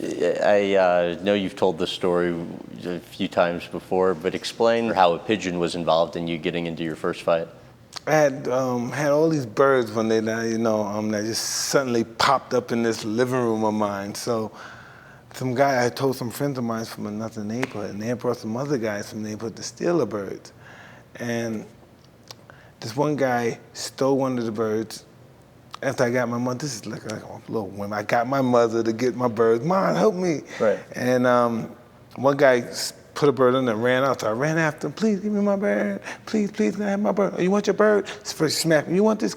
I know you've told this story a few times before, but explain how a pigeon was involved in you getting into your first fight. I had all these birds one day that that just suddenly popped up in this living room of mine. So I told some friends of mine from another neighborhood, and they had brought some other guys from the neighborhood to steal the birds. And this one guy stole one of the birds. After I got my mother, this is like a little whim. I got my mother to get my birds. Mom, help me. Right. And one guy put a bird in there and ran out. So I ran after him. Please give me my bird. Please, can I have my bird? Oh, you want your bird? First smack me. You want this?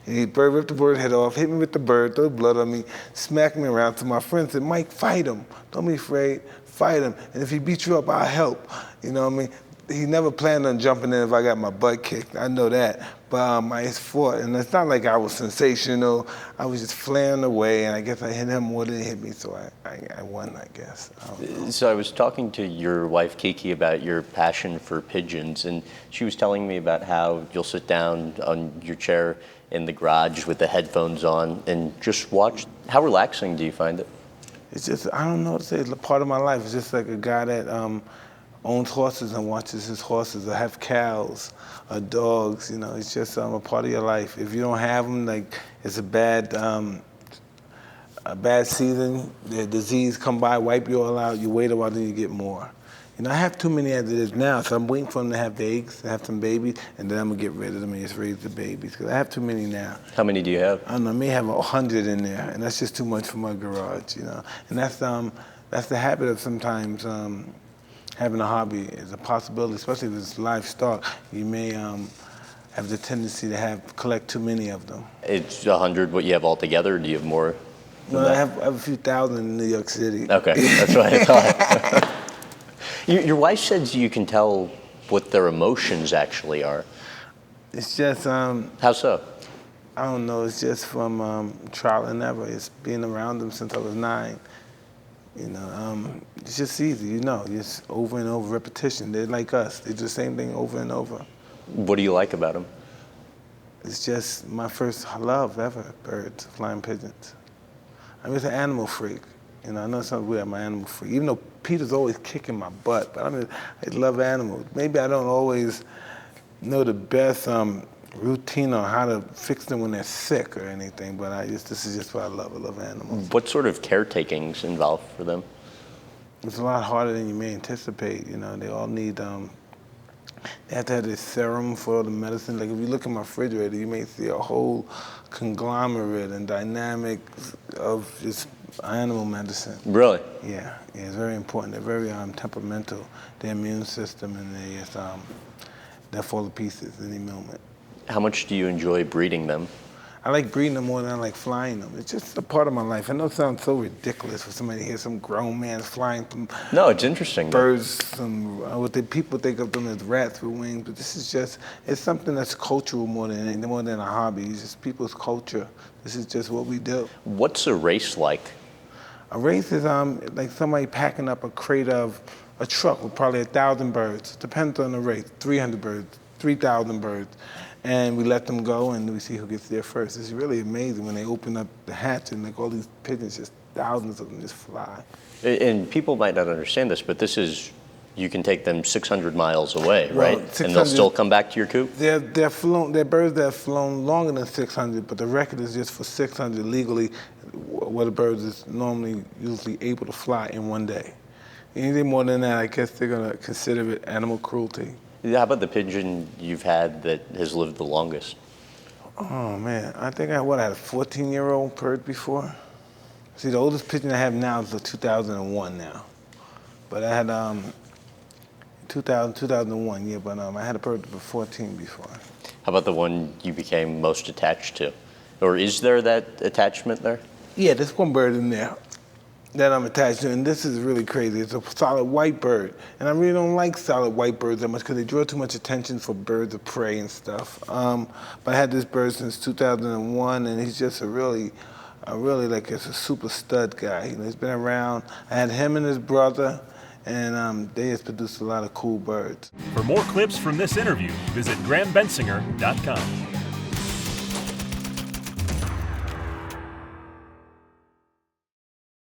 And the bird ripped the bird head off, hit me with the bird, threw blood on me, smacked me around. So my friend said, Mike, fight him. Don't be afraid. Fight him. And if he beats you up, I'll help. You know what I mean? He never planned on jumping in if I got my butt kicked. I know that. But I just fought, and it's not like I was sensational. I was just flaring away, and I guess I hit him more than he hit me, so I won, I guess. So I was talking to your wife, Kiki, about your passion for pigeons, and she was telling me about how you'll sit down on your chair in the garage with the headphones on and just watch. How relaxing do you find it? It's just, I don't know what to say. It's a part of my life. It's just like a guy that owns horses and watches his horses, or have cows, or dogs. It's just a part of your life. If you don't have them, like it's a bad season, the disease come by, wipe you all out. You wait a while, then you get more. I have too many as it is now, so I'm waiting for them to have the eggs, to have some babies, and then I'm gonna get rid of them and just raise the babies, because I have too many now. How many do you have? I don't know, I may have 100 in there, and that's just too much for my garage, And that's the habit of sometimes having a hobby is a possibility, especially if it's livestock. You may have the tendency to collect too many of them. It's 100 what you have altogether, or do you have more? No, I have a few thousand in New York City. Okay, that's what I thought. Your wife says you can tell what their emotions actually are. It's just... How so? I don't know, it's just from trial and error. It's being around them since I was 9. It's just easy, just over and over repetition. They're like us. They do the same thing over and over. What do you like about them? It's just my first love ever, birds, flying pigeons. I'm just an animal freak. I know it sounds weird, I'm an animal freak. Even though Peter's always kicking my butt, but I love animals. Maybe I don't always know the best routine on how to fix them when they're sick or anything, but this is just what I love. I love animals. What sort of caretaking's involved for them? It's a lot harder than you may anticipate. They all need, they have to have this serum for all the medicine. Like if you look at my refrigerator, you may see a whole conglomerate and dynamic of just animal medicine. Really? Yeah, it's very important. They're very temperamental, their immune system, and they'll fall to pieces any moment. How much do you enjoy breeding them? I like breeding them more than I like flying them. It's just a part of my life. I know it sounds so ridiculous for somebody to hear some grown man flying from No, it's interesting. birds. People think of them as rats with wings, but it's something that's cultural more than a hobby. It's just people's culture. This is just what we do. What's a race like? A race is like somebody packing up a crate of a truck with probably 1,000 birds. Depends on the race. 300 birds, 3,000 birds. And we let them go, and we see who gets there first. It's really amazing when they open up the hatch and like all these pigeons, just thousands of them just fly. And people might not understand this, but you can take them 600 miles away, Well, right? And they'll still come back to your coop? They're birds that have flown longer than 600, but the record is just for 600 legally, where the birds is usually able to fly in one day. Anything more than that, I guess they're gonna consider it animal cruelty. How about the pigeon you've had that has lived the longest? Oh man, I think I had a 14-year-old bird before. See, the oldest pigeon I have now is a 2001 now. But I had 2001, yeah, but I had a bird for 14 before. How about the one you became most attached to? Or is there that attachment there? Yeah, there's one bird in there that I'm attached to, and this is really crazy. It's a solid white bird, and I really don't like solid white birds that much because they draw too much attention for birds of prey and stuff. But I had this bird since 2001, and he's just it's a super stud guy. He's been around. I had him and his brother, and they just produced a lot of cool birds. For more clips from this interview, visit GrahamBensinger.com.